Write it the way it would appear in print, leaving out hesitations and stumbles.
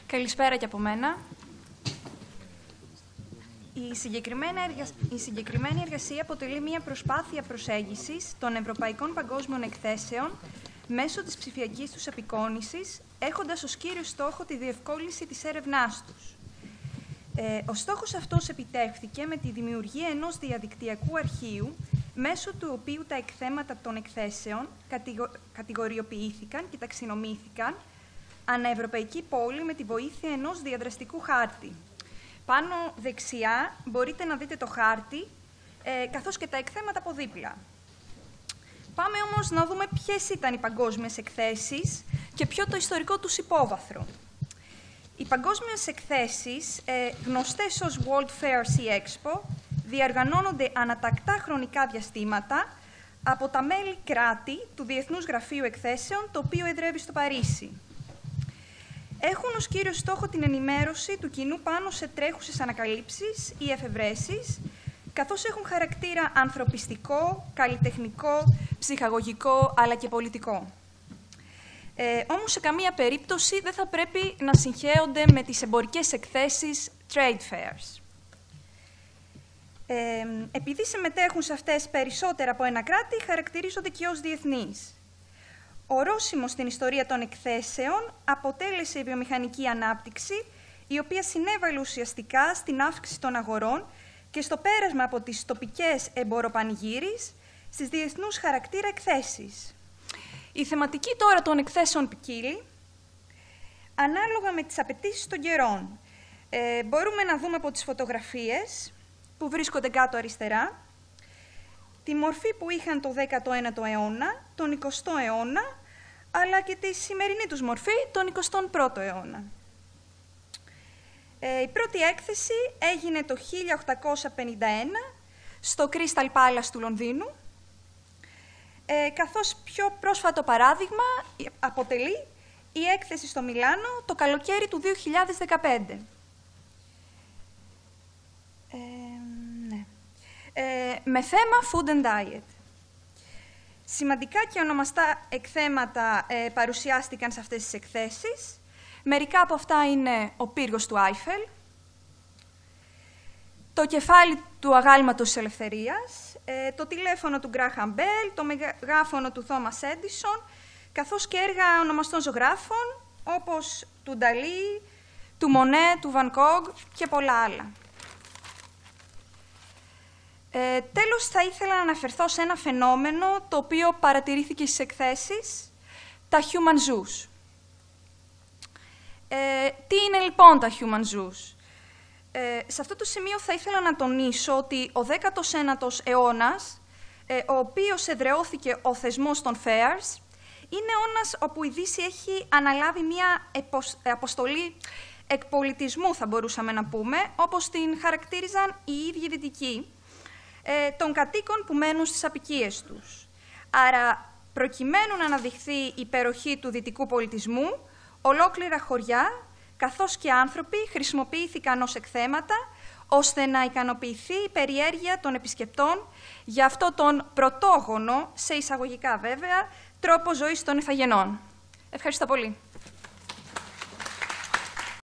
Καλησπέρα και από μένα. Η συγκεκριμένη εργασία αποτελεί μια προσπάθεια προσέγγισης των ευρωπαϊκών παγκόσμιων εκθέσεων μέσω της ψηφιακής τους απεικόνησης, έχοντας ως κύριο στόχο τη διευκόλυνση της έρευνάς τους. Ο στόχος αυτός επιτεύχθηκε με τη δημιουργία ενός διαδικτυακού αρχείου, μέσω του οποίου τα εκθέματα των εκθέσεων κατηγοριοποιήθηκαν και ταξινομήθηκαν αναευρωπαϊκή πόλη με τη βοήθεια ενός διαδραστικού χάρτη. Πάνω δεξιά μπορείτε να δείτε το χάρτη, καθώς και τα εκθέματα από δίπλα. Πάμε όμως να δούμε ποιες ήταν οι παγκόσμιες εκθέσεις και ποιο το ιστορικό τους υπόβαθρο. Οι παγκόσμιες εκθέσεις, γνωστές ως World Fairs ή Expo, διοργανώνονται ανατακτά χρονικά διαστήματα από τα μέλη κράτη του Διεθνούς Γραφείου Εκθέσεων, το οποίο εδρεύει στο Παρίσι. Έχουν ως κύριο στόχο την ενημέρωση του κοινού πάνω σε τρέχουσες ανακαλύψεις ή εφευρέσεις, καθώς έχουν χαρακτήρα ανθρωπιστικό, καλλιτεχνικό, ψυχαγωγικό, αλλά και πολιτικό. Όμως, σε καμία περίπτωση δεν θα πρέπει να συγχέονται με τις εμπορικές εκθέσεις trade fairs. Επειδή συμμετέχουν σε αυτές περισσότερα από ένα κράτη, χαρακτηρίζονται και ως διεθνείς. Ορόσημο στην ιστορία των εκθέσεων αποτέλεσε η βιομηχανική ανάπτυξη, η οποία συνέβαλε ουσιαστικά στην αύξηση των αγορών και στο πέρασμα από τις τοπικές εμποροπανηγύρεις στις διεθνούς χαρακτήρα εκθέσεις. Η θεματική τώρα των εκθέσεων ποικίλει, ανάλογα με τις απαιτήσεις των καιρών. Μπορούμε να δούμε από τις φωτογραφίες που βρίσκονται κάτω αριστερά, τη μορφή που είχαν το 19ο αιώνα, τον 20ο αιώνα, αλλά και τη σημερινή τους μορφή, τον 21ο αιώνα. Η πρώτη έκθεση έγινε το 1851 στο Crystal Palace του Λονδίνου, καθώς πιο πρόσφατο παράδειγμα αποτελεί η έκθεση στο Μιλάνο το καλοκαίρι του 2015. Με θέμα Food and Diet. Σημαντικά και ονομαστά εκθέματα παρουσιάστηκαν σε αυτές τις εκθέσεις. Μερικά από αυτά είναι ο πύργος του Άιφελ, το κεφάλι του αγάλματος της ελευθερίας, το τηλέφωνο του Γκράχαμ Μπέλ, το μεγάφωνο του Θόμας Έντισον, καθώς και έργα ονομαστών ζωγράφων, όπως του Νταλή, του Μονέ, του Βαν Κόγκ και πολλά άλλα. Τέλος, θα ήθελα να αναφερθώ σε ένα φαινόμενο το οποίο παρατηρήθηκε στις εκθέσεις, τα human zoos. Τι είναι λοιπόν τα human zoos? Σε αυτό το σημείο θα ήθελα να τονίσω ότι ο 19ος αιώνας, ο οποίος εδραιώθηκε ο θεσμός των fairs, είναι αιώνας όπου η Δύση έχει αναλάβει μια αποστολή εκπολιτισμού, θα μπορούσαμε να πούμε, όπως την χαρακτήριζαν οι ίδιοι Δυτικοί, των κατοίκων που μένουν στις αποικίες τους. Άρα, προκειμένου να αναδειχθεί η υπεροχή του δυτικού πολιτισμού, ολόκληρα χωριά, καθώς και άνθρωποι, χρησιμοποιήθηκαν ως εκθέματα, ώστε να ικανοποιηθεί η περιέργεια των επισκεπτών για αυτό τον πρωτόγονο, σε εισαγωγικά βέβαια, τρόπο ζωής των Ιθαγενών. Ευχαριστώ πολύ.